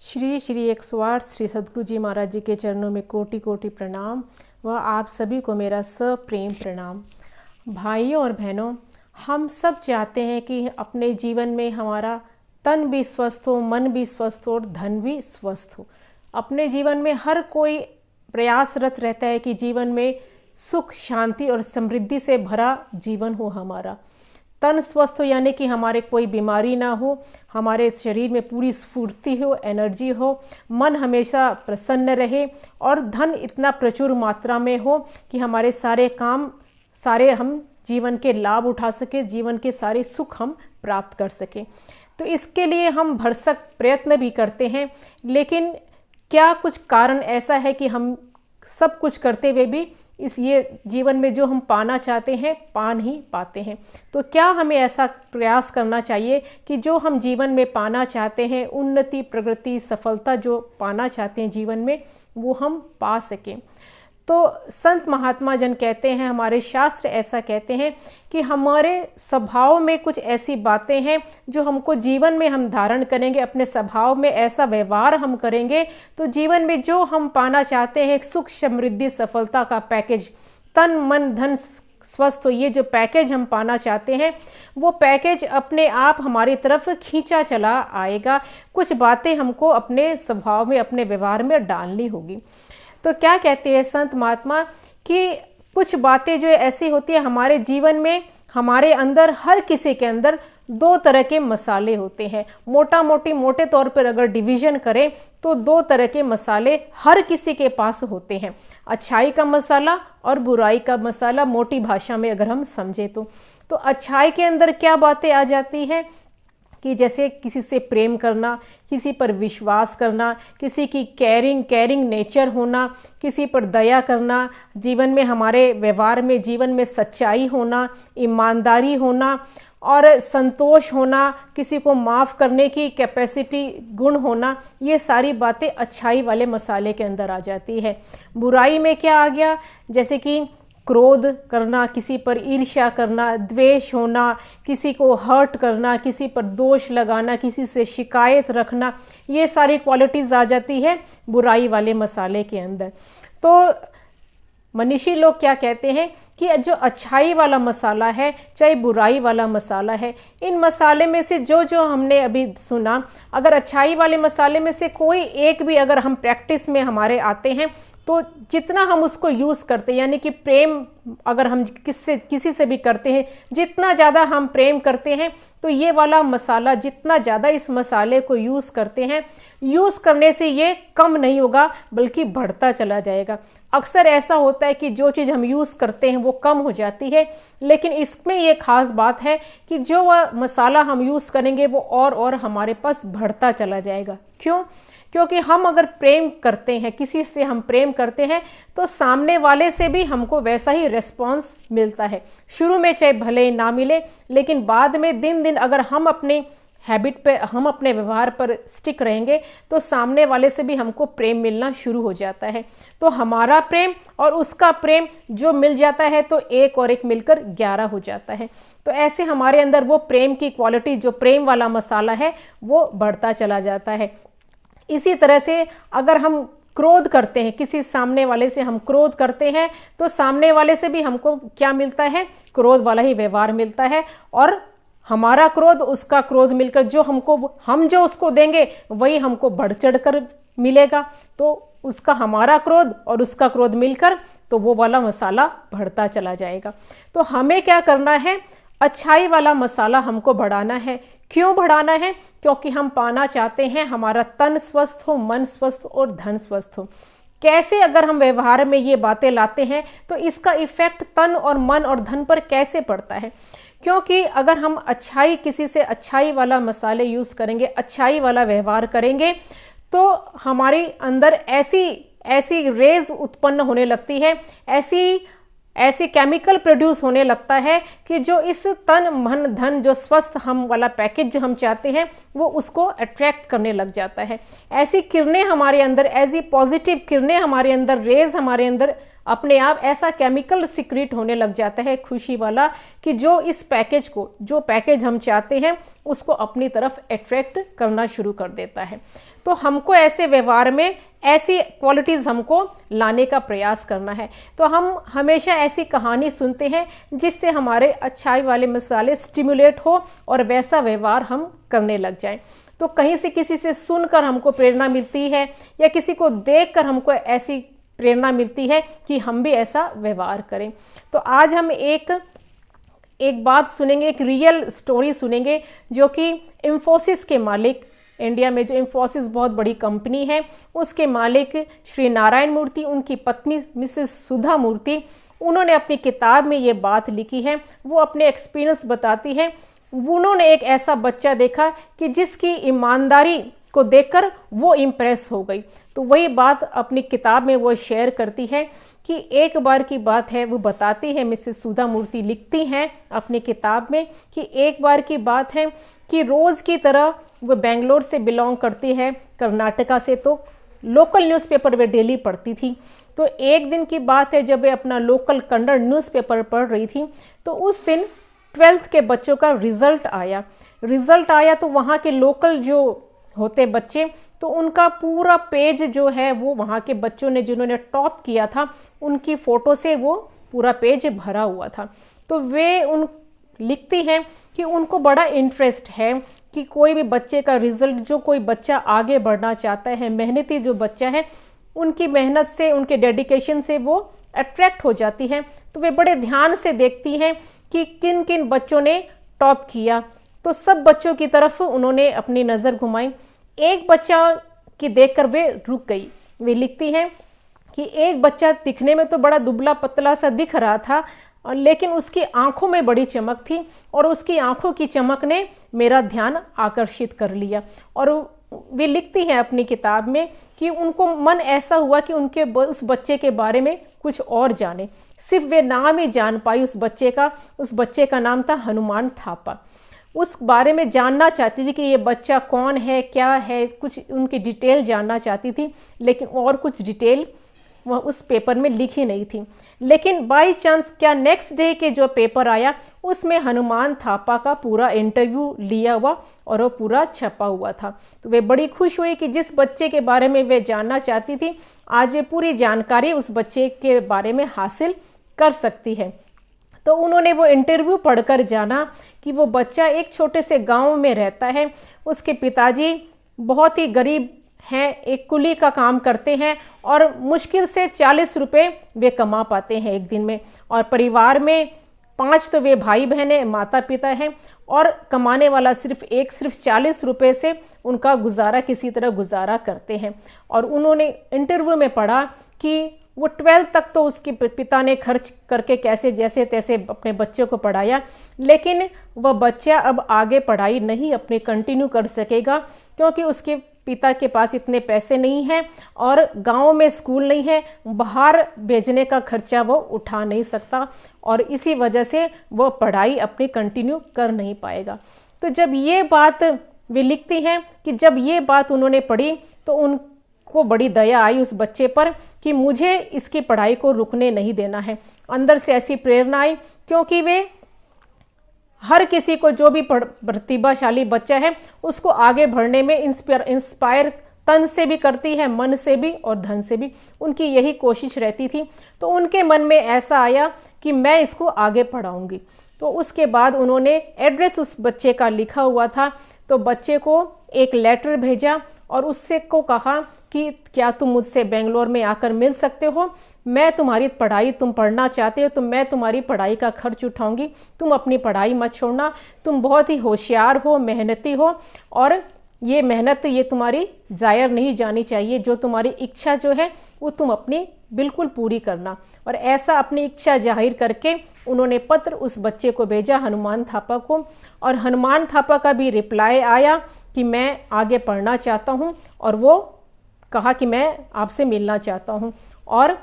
श्री श्री 108 श्री सद्गुरु जी महाराज जी के चरणों में कोटि कोटि प्रणाम व आप सभी को मेरा सप्रेम प्रणाम। भाइयों और बहनों, हम सब चाहते हैं कि अपने जीवन में हमारा तन भी स्वस्थ हो, मन भी स्वस्थ हो और धन भी स्वस्थ हो। अपने जीवन में हर कोई प्रयासरत रहता है कि जीवन में सुख, शांति और समृद्धि से भरा जीवन हो। हमारा तन स्वस्थ हो यानी कि हमारे कोई बीमारी ना हो, हमारे शरीर में पूरी स्फूर्ति हो, एनर्जी हो, मन हमेशा प्रसन्न रहे और धन इतना प्रचुर मात्रा में हो कि हमारे सारे काम, सारे हम जीवन के लाभ उठा सके, जीवन के सारे सुख हम प्राप्त कर सकें। तो इसके लिए हम भरसक प्रयत्न भी करते हैं, लेकिन क्या कुछ कारण ऐसा है कि हम सब कुछ करते हुए भी ये जीवन में जो हम पाना चाहते हैं पा नहीं पाते हैं। तो क्या हमें ऐसा प्रयास करना चाहिए कि जो हम जीवन में पाना चाहते हैं, उन्नति, प्रगति, सफलता जो पाना चाहते हैं जीवन में, वो हम पा सकें। तो संत महात्मा जन कहते हैं, हमारे शास्त्र ऐसा कहते हैं कि हमारे स्वभाव में कुछ ऐसी बातें हैं जो हमको जीवन में हम धारण करेंगे, अपने स्वभाव में ऐसा व्यवहार हम करेंगे तो जीवन में जो हम पाना चाहते हैं, सुख, समृद्धि, सफलता का पैकेज, तन मन धन स्वस्थ हो, ये जो पैकेज हम पाना चाहते हैं वो पैकेज अपने आप हमारी तरफ खींचा चला आएगा। कुछ बातें हमको अपने स्वभाव में, अपने व्यवहार में डालनी होगी। तो क्या कहते हैं संत महात्मा कि कुछ बातें जो ऐसी होती है हमारे जीवन में, हमारे अंदर, हर किसी के अंदर दो तरह के मसाले होते हैं। मोटे तौर पर अगर डिवीजन करें तो दो तरह के मसाले हर किसी के पास होते हैं, अच्छाई का मसाला और बुराई का मसाला, मोटी भाषा में अगर हम समझे तो अच्छाई के अंदर क्या बातें आ जाती हैं कि जैसे किसी से प्रेम करना, किसी पर विश्वास करना, किसी की केयरिंग नेचर होना, किसी पर दया करना, जीवन में, हमारे व्यवहार में, जीवन में सच्चाई होना, ईमानदारी होना और संतोष होना, किसी को माफ़ करने की कैपेसिटी, गुण होना, ये सारी बातें अच्छाई वाले मसाले के अंदर आ जाती है। बुराई में क्या आ गया? जैसे कि क्रोध करना, किसी पर ईर्ष्या करना, द्वेष होना, किसी को हर्ट करना, किसी पर दोष लगाना, किसी से शिकायत रखना, ये सारी क्वालिटीज़ आ जाती है बुराई वाले मसाले के अंदर। तो मनीषी लोग क्या कहते हैं कि जो अच्छाई वाला मसाला है, चाहे बुराई वाला मसाला है, इन मसाले में से जो जो हमने अभी सुना, अगर अच्छाई वाले मसाले में से कोई एक भी अगर हम प्रैक्टिस में हमारे आते हैं तो जितना हम उसको यूज़ करते हैं, यानी कि प्रेम अगर हम किसी से भी करते हैं, जितना ज़्यादा हम प्रेम करते हैं तो ये वाला मसाला, जितना ज़्यादा इस मसाले को यूज़ करते हैं, यूज़ करने से ये कम नहीं होगा बल्कि बढ़ता चला जाएगा। अक्सर ऐसा होता है कि जो चीज़ हम यूज़ करते हैं वो कम हो जाती है, लेकिन इसमें ये खास बात है कि जो वह मसाला हम यूज़ करेंगे वो और हमारे पास बढ़ता चला जाएगा। क्यों? क्योंकि हम अगर प्रेम करते हैं, किसी से हम प्रेम करते हैं तो सामने वाले से भी हमको वैसा ही रिस्पॉन्स मिलता है। शुरू में चाहे भले ना मिले, लेकिन बाद में दिन दिन अगर हम अपने हैबिट पे, हम अपने व्यवहार पर स्टिक रहेंगे तो सामने वाले से भी हमको प्रेम मिलना शुरू हो जाता है। तो हमारा प्रेम और उसका प्रेम जो मिल जाता है तो एक और एक मिलकर 11 हो जाता है। तो ऐसे हमारे अंदर वो प्रेम की क्वालिटी, जो प्रेम वाला मसाला है, वो बढ़ता चला जाता है। इसी तरह से अगर हम क्रोध करते हैं, किसी सामने वाले से हम क्रोध करते हैं तो सामने वाले से भी हमको क्या मिलता है? क्रोध वाला ही व्यवहार मिलता है और हमारा क्रोध, उसका क्रोध मिलकर हम जो उसको देंगे वही हमको बढ़ चढ़ कर मिलेगा। तो उसका, हमारा क्रोध और उसका क्रोध मिलकर तो वो वाला मसाला बढ़ता चला जाएगा। तो हमें क्या करना है? अच्छाई वाला मसाला हमको बढ़ाना है। क्यों बढ़ाना है? क्योंकि हम पाना चाहते हैं हमारा तन स्वस्थ हो, मन स्वस्थ और धन स्वस्थ हो। कैसे अगर हम व्यवहार में ये बातें लाते हैं तो इसका इफेक्ट तन और मन और धन पर कैसे पड़ता है? क्योंकि अगर हम अच्छाई, किसी से अच्छाई वाला मसाले यूज़ करेंगे, अच्छाई वाला व्यवहार करेंगे तो हमारे अंदर ऐसी रेज उत्पन्न होने लगती है, ऐसी केमिकल प्रोड्यूस होने लगता है कि जो इस तन मन धन, जो स्वस्थ हम वाला पैकेज जो हम चाहते हैं, वो उसको अट्रैक्ट करने लग जाता है। ऐसी किरणें हमारे अंदर, ऐसी पॉजिटिव किरणें हमारे अंदर, रेज हमारे अंदर अपने आप ऐसा केमिकल सिक्रेट होने लग जाता है खुशी वाला कि जो इस पैकेज को, जो पैकेज हम चाहते हैं उसको अपनी तरफ अट्रैक्ट करना शुरू कर देता है। तो हमको ऐसे व्यवहार में ऐसी क्वालिटीज़ हमको लाने का प्रयास करना है। तो हम हमेशा ऐसी कहानी सुनते हैं जिससे हमारे अच्छाई वाले मसाले स्टिमुलेट हो और वैसा व्यवहार हम करने लग जाएं। तो कहीं से किसी से सुनकर हमको प्रेरणा मिलती है या किसी को देखकर हमको ऐसी प्रेरणा मिलती है कि हम भी ऐसा व्यवहार करें। तो आज हम एक बात सुनेंगे, एक रियल स्टोरी सुनेंगे जो कि इंफोसिस के मालिक, इंडिया में जो इंफोसिस बहुत बड़ी कंपनी है उसके मालिक श्री नारायण मूर्ति, उनकी पत्नी मिसेस सुधा मूर्ति, उन्होंने अपनी किताब में ये बात लिखी है। वो अपने एक्सपीरियंस बताती है। उन्होंने एक ऐसा बच्चा देखा कि जिसकी ईमानदारी को देखकर वो इम्प्रेस हो गई। तो वही बात अपनी किताब में वो शेयर करती है कि एक बार की बात है, वो बताती है, मिसेस सुधा मूर्ति लिखती हैं अपनी किताब में कि एक बार की बात है कि रोज़ की तरह वो बेंगलोर से बिलोंग करती है, कर्नाटका से, तो लोकल न्यूज़पेपर वे डेली पढ़ती थी। तो एक दिन की बात है जब वे अपना लोकल कन्नड़ न्यूज़पेपर पढ़ रही थी तो उस दिन 12th के बच्चों का रिज़ल्ट आया। तो वहाँ के लोकल जो होते बच्चे, तो उनका पूरा पेज जो है वो वहाँ के बच्चों ने जिन्होंने टॉप किया था उनकी फ़ोटो से वो पूरा पेज भरा हुआ था। तो वे लिखती हैं कि उनको बड़ा इंटरेस्ट है कि कोई भी बच्चे का रिजल्ट, जो कोई बच्चा आगे बढ़ना चाहता है, मेहनती जो बच्चा है, उनकी मेहनत से, उनके डेडिकेशन से वो अट्रैक्ट हो जाती है। तो वे बड़े ध्यान से देखती हैं कि किन किन बच्चों ने टॉप किया। तो सब बच्चों की तरफ उन्होंने अपनी नज़र घुमाई। एक बच्चा की देखकर वे रुक गई। वे लिखती हैं कि एक बच्चा दिखने में तो बड़ा दुबला पतला सा दिख रहा था, लेकिन उसकी आंखों में बड़ी चमक थी और उसकी आंखों की चमक ने मेरा ध्यान आकर्षित कर लिया। और वे लिखती हैं अपनी किताब में कि उनको मन ऐसा हुआ कि उनके उस बच्चे के बारे में कुछ और जाने। सिर्फ वे नाम ही जान पाई उस बच्चे का नाम था हनुमान थापा। उस बारे में जानना चाहती थी कि ये बच्चा कौन है, क्या है, कुछ उनकी डिटेल जानना चाहती थी, लेकिन और कुछ डिटेल वह उस पेपर में लिखी नहीं थी। लेकिन बाय चांस क्या नेक्स्ट डे के जो पेपर आया उसमें हनुमान थापा का पूरा इंटरव्यू लिया हुआ और वो पूरा छपा हुआ था। तो वे बड़ी खुश हुई कि जिस बच्चे के बारे में वे जानना चाहती थी आज वे पूरी जानकारी उस बच्चे के बारे में हासिल कर सकती है। तो उन्होंने वो इंटरव्यू पढ़कर जाना कि वो बच्चा एक छोटे से गांव में रहता है। उसके पिताजी बहुत ही गरीब हैं, एक कुली का काम करते हैं और मुश्किल से 40 रुपये वे कमा पाते हैं एक दिन में। और परिवार में 5 तो वे भाई बहनें, माता पिता हैं और कमाने वाला सिर्फ 40 रुपये से उनका गुजारा किसी तरह गुजारा करते हैं। और उन्होंने इंटरव्यू में पढ़ा कि वो 12th तक तो उसके पिता ने खर्च करके कैसे जैसे तैसे अपने बच्चे को पढ़ाया, लेकिन वह बच्चा अब आगे पढ़ाई नहीं अपनी कंटिन्यू कर सकेगा क्योंकि उसके पिता के पास इतने पैसे नहीं हैं और गांव में स्कूल नहीं है, बाहर भेजने का खर्चा वो उठा नहीं सकता और इसी वजह से वो पढ़ाई अपनी कंटिन्यू कर नहीं पाएगा। तो जब ये बात वे लिखती हैं कि जब ये बात उन्होंने पढ़ी तो उनको बड़ी दया आई उस बच्चे पर कि मुझे इसकी पढ़ाई को रुकने नहीं देना है। अंदर से ऐसी प्रेरणा आई क्योंकि वे हर किसी को, जो भी प्रतिभाशाली बच्चा है उसको आगे बढ़ने में इंस्पायर तन से भी करती है, मन से भी और धन से भी। उनकी यही कोशिश रहती थी। तो उनके मन में ऐसा आया कि मैं इसको आगे पढ़ाऊंगी। तो उसके बाद उन्होंने एड्रेस उस बच्चे का लिखा हुआ था, तो बच्चे को एक लेटर भेजा और उससे को कहा कि क्या तुम मुझसे बेंगलोर में आकर मिल सकते हो, मैं तुम्हारी पढ़ाई, तुम पढ़ना चाहते हो तो मैं तुम्हारी पढ़ाई का खर्च उठाऊंगी, तुम अपनी पढ़ाई मत छोड़ना, तुम बहुत ही होशियार हो, मेहनती हो और ये मेहनत ये तुम्हारी ज़ाया नहीं जानी चाहिए। जो तुम्हारी इच्छा जो है वो तुम अपनी बिल्कुल पूरी करना। और ऐसा अपनी इच्छा जाहिर करके उन्होंने पत्र उस बच्चे को भेजा, हनुमान थापा को, और हनुमान थापा का भी रिप्लाई आया कि मैं आगे पढ़ना चाहता हूँ और वो कहा कि मैं आपसे मिलना चाहता हूँ। और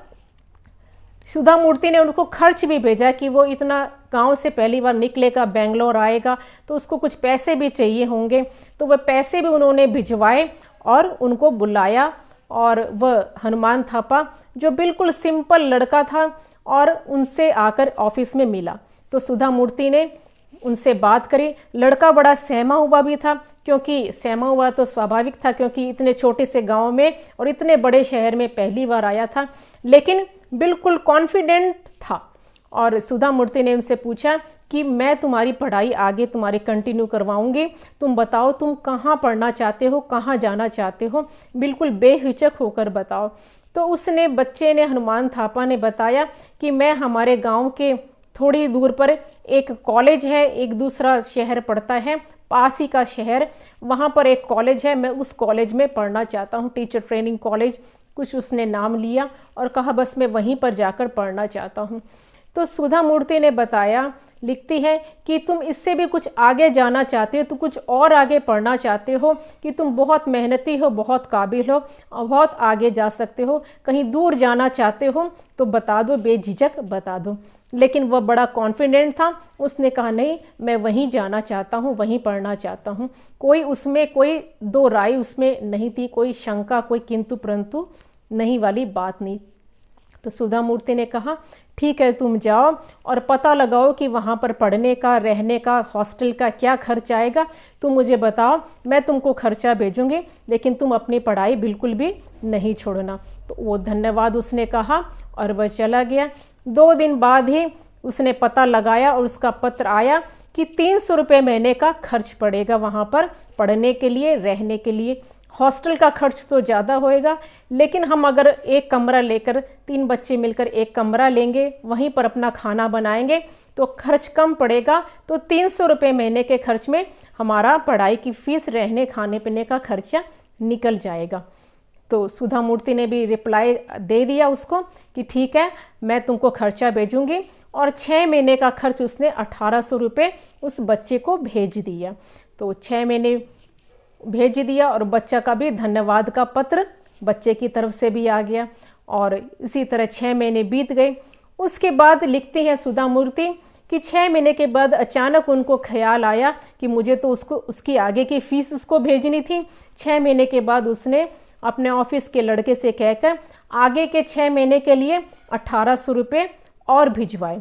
सुधा मूर्ति ने उनको खर्च भी भेजा कि वो इतना गांव से पहली बार निकलेगा, बेंगलोर आएगा तो उसको कुछ पैसे भी चाहिए होंगे, तो वह पैसे भी उन्होंने भिजवाए और उनको बुलाया और वह हनुमान थापा जो बिल्कुल सिंपल लड़का था और उनसे आकर ऑफिस में मिला। तो सुधा मूर्ति ने उनसे बात करी। लड़का बड़ा सहमा हुआ भी था, क्योंकि सहमा हुआ तो स्वाभाविक था, क्योंकि इतने छोटे से गांव में और इतने बड़े शहर में पहली बार आया था, लेकिन बिल्कुल कॉन्फिडेंट था। और सुधा मूर्ति ने उनसे पूछा कि मैं तुम्हारी पढ़ाई आगे तुम्हारी कंटिन्यू करवाऊंगी, तुम बताओ तुम कहाँ पढ़ना चाहते हो, कहाँ जाना चाहते हो, बिल्कुल बेहिचक होकर बताओ। तो उसने बच्चे ने, हनुमान थापा ने बताया कि मैं हमारे गांव के थोड़ी दूर पर एक कॉलेज है, एक दूसरा शहर पड़ता है, पास ही का शहर, वहाँ पर एक कॉलेज है, मैं उस कॉलेज में पढ़ना चाहता हूँ, टीचर ट्रेनिंग कॉलेज कुछ उसने नाम लिया और कहा बस मैं वहीं पर जाकर पढ़ना चाहता हूँ। तो सुधा मूर्ति ने बताया, लिखती है कि तुम इससे भी कुछ आगे जाना चाहते हो, तो कुछ और आगे पढ़ना चाहते हो, कि तुम बहुत मेहनती हो, बहुत काबिल हो, बहुत आगे जा सकते हो, कहीं दूर जाना चाहते हो तो बता दो, बेझिझक बता दो। लेकिन वह बड़ा कॉन्फिडेंट था, उसने कहा नहीं मैं वहीं जाना चाहता हूँ, वहीं पढ़ना चाहता हूँ। कोई उसमें कोई दो राय उसमें नहीं थी, कोई शंका, कोई किंतु परंतु नहीं वाली बात नहीं। तो सुधा मूर्ति ने कहा ठीक है तुम जाओ और पता लगाओ कि वहाँ पर पढ़ने का, रहने का, हॉस्टल का क्या खर्च आएगा, तुम मुझे बताओ, मैं तुमको खर्चा भेजूंगी, लेकिन तुम अपनी पढ़ाई बिल्कुल भी नहीं छोड़ना। तो वो धन्यवाद उसने कहा और वह चला गया। 2 दिन बाद ही उसने पता लगाया और उसका पत्र आया कि 300 रुपये महीने का खर्च पड़ेगा वहाँ पर पढ़ने के लिए, रहने के लिए। हॉस्टल का खर्च तो ज़्यादा होएगा, लेकिन हम अगर एक कमरा लेकर 3 बच्चे मिलकर एक कमरा लेंगे, वहीं पर अपना खाना बनाएंगे तो खर्च कम पड़ेगा। तो 300 रुपये महीने के खर्च में हमारा पढ़ाई की फीस, रहने खाने पीने का खर्चा निकल जाएगा। तो सुधा मूर्ति ने भी रिप्लाई दे दिया उसको कि ठीक है मैं तुमको खर्चा भेजूंगी, और 6 महीने का खर्च उसने 1800 रुपये उस बच्चे को भेज दिया। तो 6 महीने भेज दिया और बच्चा का भी धन्यवाद का पत्र बच्चे की तरफ से भी आ गया। और इसी तरह 6 महीने बीत गए। उसके बाद लिखती है सुधा मूर्ति कि 6 महीने के बाद अचानक उनको ख्याल आया कि मुझे तो उसकी आगे की फीस उसको भेजनी थी। 6 महीने के बाद उसने अपने ऑफिस के लड़के से कहकर आगे के 6 महीने के लिए 1800 रुपये और भिजवाए।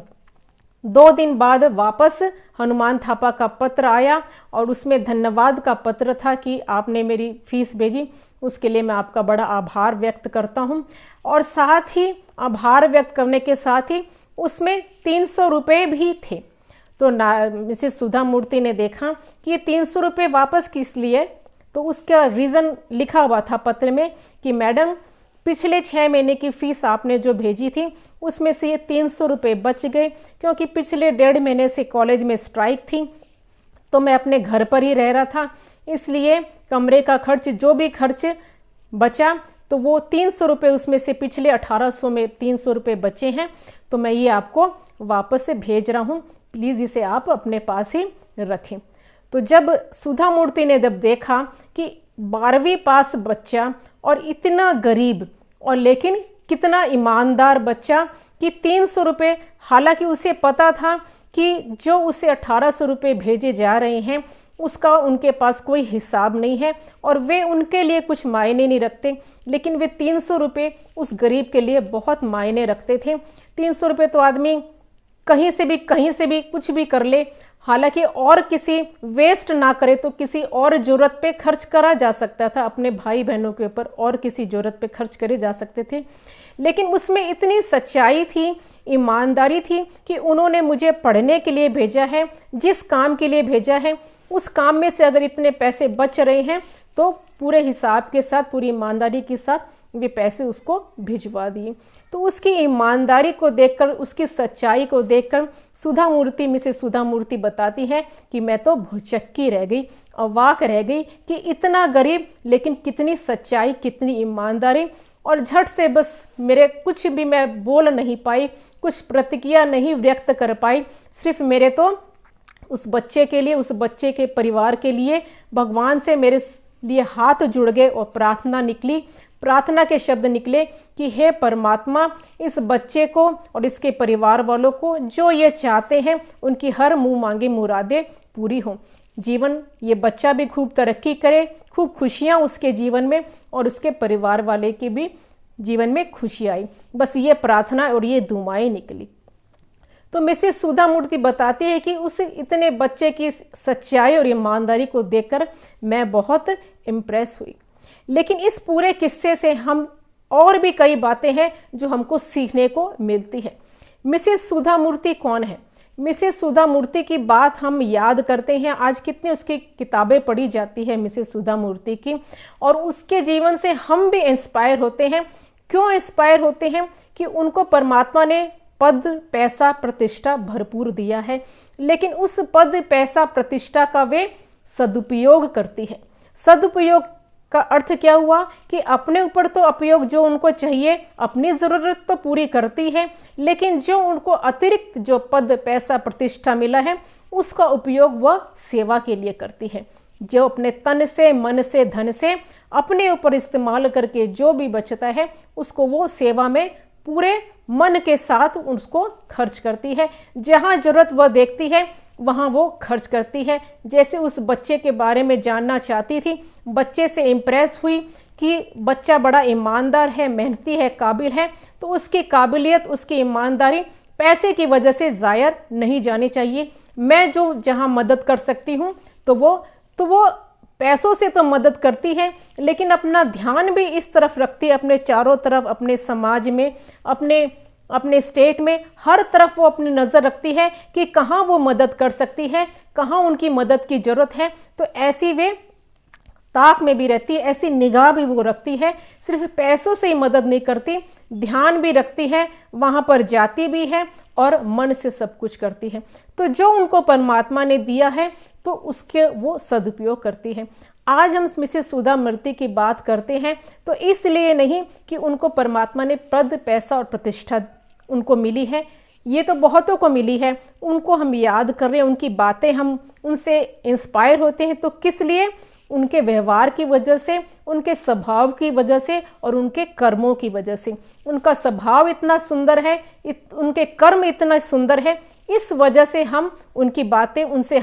2 दिन बाद वापस हनुमान थापा का पत्र आया और उसमें धन्यवाद का पत्र था कि आपने मेरी फीस भेजी, उसके लिए मैं आपका बड़ा आभार व्यक्त करता हूँ। और साथ ही आभार व्यक्त करने के साथ ही उसमें 300 रुपये भी थे। तो मिसेस सुधा मूर्ति ने देखा कि ये 300 रुपये वापस किस लिए, तो उसका रीज़न लिखा हुआ था पत्र में कि मैडम पिछले 6 महीने की फ़ीस आपने जो भेजी थी उसमें से ये 300 रुपये बच गए, क्योंकि पिछले 1.5 महीने से कॉलेज में स्ट्राइक थी तो मैं अपने घर पर ही रह रहा था, इसलिए कमरे का खर्च जो भी खर्च बचा तो वो 300 रुपये उसमें से पिछले 1800 में 300 रुपये बचे हैं, तो मैं ये आपको वापस से भेज रहा हूँ, प्लीज़ इसे आप अपने पास ही रखें। तो जब सुधा मूर्ति ने जब देखा कि 12वीं पास बच्चा और इतना गरीब और लेकिन कितना ईमानदार बच्चा कि 300 रुपये, हालांकि उसे पता था कि जो उसे 1800 रुपये भेजे जा रहे हैं उसका उनके पास कोई हिसाब नहीं है और वे उनके लिए कुछ मायने नहीं रखते, लेकिन वे 300 रुपये उस गरीब के लिए बहुत मायने रखते थे। 300 रुपये तो आदमी कहीं से भी कुछ भी कर ले, हालांकि और किसी वेस्ट ना करे तो किसी और ज़रूरत पे खर्च करा जा सकता था, अपने भाई बहनों के ऊपर और किसी ज़रूरत पे खर्च करे जा सकते थे, लेकिन उसमें इतनी सच्चाई थी, ईमानदारी थी कि उन्होंने मुझे पढ़ने के लिए भेजा है, जिस काम के लिए भेजा है उस काम में से अगर इतने पैसे बच रहे हैं तो पूरे हिसाब के साथ, पूरी ईमानदारी के साथ वे पैसे उसको भिजवा दिए। तो उसकी ईमानदारी को देखकर, उसकी सच्चाई को देखकर सुधा मूर्ति, मिसेस सुधा मूर्ति बताती है कि मैं तो भुचक्की रह गई, अवाक रह गई कि इतना गरीब लेकिन कितनी सच्चाई, कितनी ईमानदारी। और झट से बस मेरे कुछ भी मैं बोल नहीं पाई, कुछ प्रतिक्रिया नहीं व्यक्त कर पाई, सिर्फ मेरे तो उस बच्चे के लिए, उस बच्चे के परिवार के लिए भगवान से मेरे लिए हाथ जुड़ गए और प्रार्थना निकली, प्रार्थना के शब्द निकले कि हे परमात्मा, इस बच्चे को और इसके परिवार वालों को जो ये चाहते हैं उनकी हर मुंह मांगी मुरादें पूरी हों। जीवन ये बच्चा भी खूब तरक्की करे, खूब खुशियाँ उसके जीवन में और उसके परिवार वाले के भी जीवन में खुशी आई। बस ये प्रार्थना और ये दुआएं निकली। तो मिसेस सुधा मूर्ति बताती है कि उस इतने बच्चे की सच्चाई और ईमानदारी को देखकर मैं बहुत इम्प्रेस हुई। लेकिन इस पूरे किस्से से हम और भी कई बातें हैं जो हमको सीखने को मिलती है। मिसेस सुधा मूर्ति कौन है? मिसेस सुधा मूर्ति की बात हम याद करते हैं, आज कितनी उसकी किताबें पढ़ी जाती है मिसेस सुधा मूर्ति की, और उसके जीवन से हम भी इंस्पायर होते हैं। क्यों इंस्पायर होते हैं? कि उनको परमात्मा ने पद, पैसा, प्रतिष्ठा भरपूर दिया है, लेकिन उस पद, पैसा, प्रतिष्ठा का वे सदुपयोग करती है। सदुपयोग का अर्थ क्या हुआ कि अपने ऊपर तो उपयोग जो उनको चाहिए, अपनी ज़रूरत तो पूरी करती है, लेकिन जो उनको अतिरिक्त जो पद, पैसा, प्रतिष्ठा मिला है उसका उपयोग वह सेवा के लिए करती है। जो अपने तन से, मन से, धन से अपने ऊपर इस्तेमाल करके जो भी बचता है उसको वो सेवा में पूरे मन के साथ उसको खर्च करती है। जहाँ जरूरत वह देखती है वहाँ वो खर्च करती है। जैसे उस बच्चे के बारे में जानना चाहती थी, बच्चे से इम्प्रेस हुई कि बच्चा बड़ा ईमानदार है, मेहनती है, काबिल है, तो उसकी काबिलियत, उसकी ईमानदारी पैसे की वजह से ज़ाया नहीं जानी चाहिए। मैं जो जहाँ मदद कर सकती हूँ तो वो पैसों से तो मदद करती है, लेकिन अपना ध्यान भी इस तरफ रखती है, अपने चारों तरफ, अपने समाज में, अपने स्टेट में, हर तरफ वो अपनी नज़र रखती है कि कहाँ वो मदद कर सकती है, कहाँ उनकी मदद की ज़रूरत है। तो ऐसी वे ताक में भी रहती है, ऐसी निगाह भी वो रखती है। सिर्फ पैसों से ही मदद नहीं करती, ध्यान भी रखती है, वहाँ पर जाती भी है और मन से सब कुछ करती है। तो जो उनको परमात्मा ने दिया है तो उसके वो सदुपयोग करती है। आज हम मिसेस सुधा मूर्ति की बात करते हैं तो इसलिए नहीं कि उनको परमात्मा ने पद, पैसा और प्रतिष्ठा उनको मिली है, ये तो बहुतों को मिली है। उनको हम याद कर रहे हैं, उनकी बातें हम उनसे इंस्पायर होते हैं, तो किस लिए? उनके व्यवहार की वजह से, उनके स्वभाव की वजह से और उनके कर्मों की वजह से। उनका स्वभाव इतना सुंदर है, उनके कर्म इतना सुंदर है, इस वजह से हम उनकी बातें, उनसे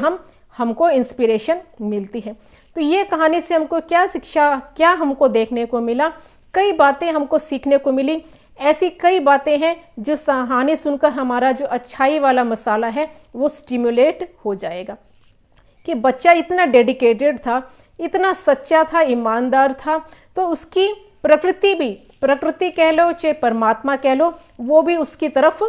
हमको इंस्पिरेशन मिलती है। तो ये कहानी से हमको क्या शिक्षा, क्या हमको देखने को मिला? कई बातें हमको सीखने को मिली। ऐसी कई बातें हैं जो कहानी सुनकर हमारा जो अच्छाई वाला मसाला है वो स्टिमुलेट हो जाएगा कि बच्चा इतना डेडिकेटेड था, इतना सच्चा था, ईमानदार था, तो उसकी प्रकृति कह लो चाहे परमात्मा कह लो, वो भी उसकी तरफ,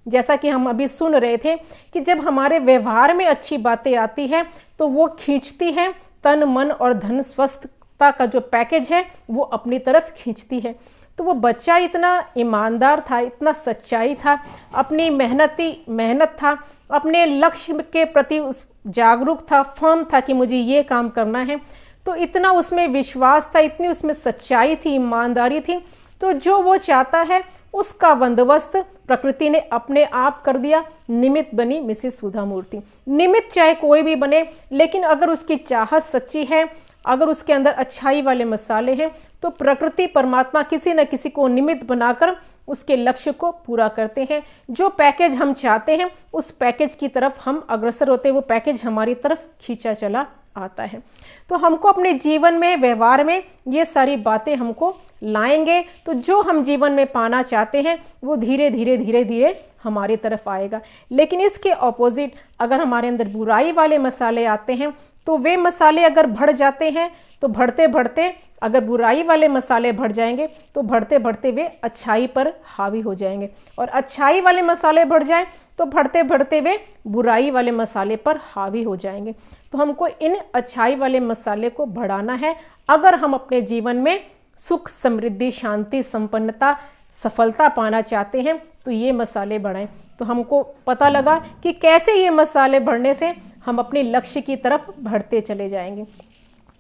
जैसा कि हम अभी सुन रहे थे कि जब हमारे व्यवहार में अच्छी बातें आती हैं तो वो खींचती है, तन, मन और धन स्वस्थता का जो पैकेज है वो अपनी तरफ खींचती है। तो वो बच्चा इतना ईमानदार था, इतना सच्चाई था, अपनी मेहनत था, अपने लक्ष्य के प्रति उस जागरूक था, फर्म था कि मुझे ये काम करना है। तो इतना उसमें विश्वास था, इतनी उसमें सच्चाई थी, ईमानदारी थी। तो जो वो चाहता है उसका बंदोबस्त प्रकृति ने अपने आप कर दिया। निमित्त बनी मिसेस सुधा मूर्ति। निमित्त चाहे कोई भी बने, लेकिन अगर उसकी चाहत सच्ची है, अगर उसके अंदर अच्छाई वाले मसाले हैं, तो प्रकृति, परमात्मा किसी न किसी को निमित्त बनाकर उसके लक्ष्य को पूरा करते हैं। जो पैकेज हम चाहते हैं उस पैकेज की तरफ हम अग्रसर होते हैं, वो पैकेज हमारी तरफ खींचा चला आता है। तो हमको अपने जीवन में, व्यवहार में ये सारी बातें हमको लाएंगे तो जो हम जीवन में पाना चाहते हैं वो धीरे धीरे हमारी तरफ आएगा। लेकिन इसके ऑपोजिट अगर हमारे अंदर बुराई वाले मसाले आते हैं तो वे मसाले अगर बढ़ जाते हैं तो बढ़ते बढ़ते, अगर बुराई वाले मसाले बढ़ जाएंगे तो बढ़ते बढ़ते वे अच्छाई पर हावी हो जाएंगे, और अच्छाई वाले मसाले बढ़ जाएं तो बढ़ते बढ़ते वे बुराई वाले मसाले पर हावी हो जाएंगे। तो हमको इन अच्छाई वाले मसाले को बढ़ाना है अगर हम अपने जीवन में सुख, समृद्धि, शांति, संपन्नता, सफलता पाना चाहते हैं। तो ये मसाले बढ़ाएं। तो हमको पता लगा कि कैसे ये मसाले बढ़ने से हम अपने लक्ष्य की तरफ बढ़ते चले जाएंगे।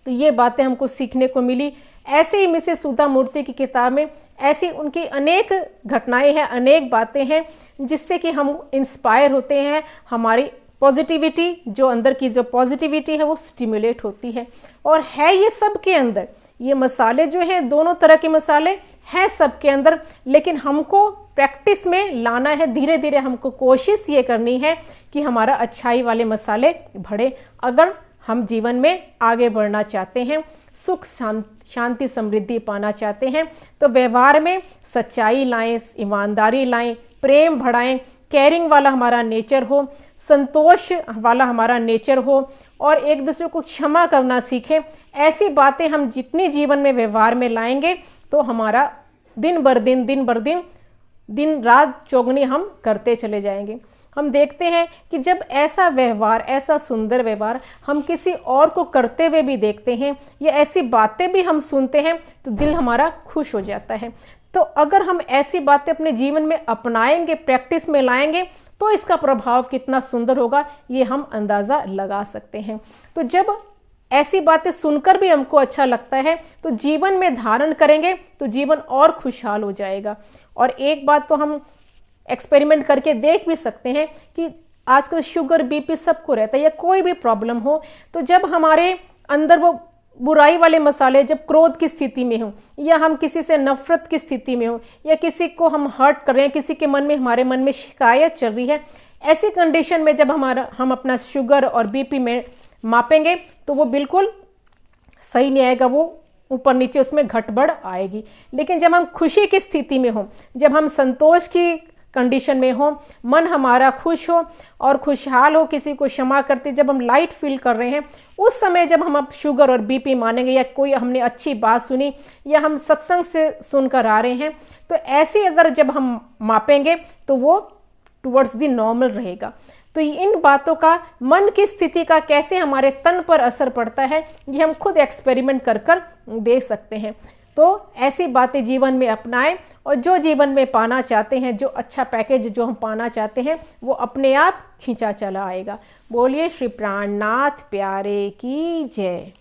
तो ये बातें हमको सीखने को मिली। ऐसे ही मिसेस सुधा मूर्ति की किताब में ऐसी उनकी अनेक घटनाएं हैं, अनेक बातें हैं जिससे कि हम इंस्पायर होते हैं। हमारी पॉजिटिविटी, जो अंदर की जो पॉजिटिविटी है वो स्टिमुलेट होती है। और है ये सबके अंदर, ये मसाले जो हैं, दोनों तरह के मसाले हैं सबके अंदर, लेकिन हमको प्रैक्टिस में लाना है। धीरे धीरे हमको कोशिश ये करनी है कि हमारा अच्छाई वाले मसाले बढ़े। अगर हम जीवन में आगे बढ़ना चाहते हैं, सुख शांति समृद्धि पाना चाहते हैं, तो व्यवहार में सच्चाई लाएं, ईमानदारी लाएं, प्रेम बढ़ाएं, केयरिंग वाला हमारा नेचर हो, संतोष वाला हमारा नेचर हो, और एक दूसरे को क्षमा करना सीखें। ऐसी बातें हम जितनी जीवन में व्यवहार में लाएंगे तो हमारा दिन भर दिन दिन रात चौगुनी हम करते चले जाएंगे। हम देखते हैं कि जब ऐसा व्यवहार, ऐसा सुंदर व्यवहार हम किसी और को करते हुए भी देखते हैं या ऐसी बातें भी हम सुनते हैं तो दिल हमारा खुश हो जाता है। तो अगर हम ऐसी बातें अपने जीवन में अपनाएंगे, प्रैक्टिस में लाएंगे, तो इसका प्रभाव कितना सुंदर होगा ये हम अंदाज़ा लगा सकते हैं। तो जब ऐसी बातें सुनकर भी हमको अच्छा लगता है तो जीवन में धारण करेंगे तो जीवन और खुशहाल हो जाएगा। और एक बात तो हम एक्सपेरिमेंट करके देख भी सकते हैं कि आजकल शुगर, बीपी सबको रहता है या कोई भी प्रॉब्लम हो, तो जब हमारे अंदर वो बुराई वाले मसाले, जब क्रोध की स्थिति में हो या हम किसी से नफरत की स्थिति में हो या किसी को हम हर्ट कर रहे हैं, किसी के मन में, हमारे मन में शिकायत चल रही है, ऐसी कंडीशन में जब हम अपना शुगर और बीपी में मापेंगे तो वो बिल्कुल सही नहीं आएगा, वो ऊपर नीचे उसमें घटबढ़ आएगी। लेकिन जब हम खुशी की स्थिति में हो, जब हम संतोष की कंडीशन में हो, मन हमारा खुश हो और खुशहाल हो, किसी को क्षमा करते, जब हम लाइट फील कर रहे हैं, उस समय जब हम अब शुगर और बीपी मानेंगे या कोई हमने अच्छी बात सुनी या हम सत्संग से सुनकर आ रहे हैं, तो ऐसे अगर जब हम मापेंगे तो वो टुवर्ड्स द नॉर्मल रहेगा। तो इन बातों का, मन की स्थिति का कैसे हमारे तन पर असर पड़ता है, ये हम खुद एक्सपेरिमेंट कर देख सकते हैं। तो ऐसी बातें जीवन में अपनाएं और जो जीवन में पाना चाहते हैं, जो अच्छा पैकेज जो हम पाना चाहते हैं, वो अपने आप खींचा चला आएगा। बोलिए श्री प्राणनाथ प्यारे की जय।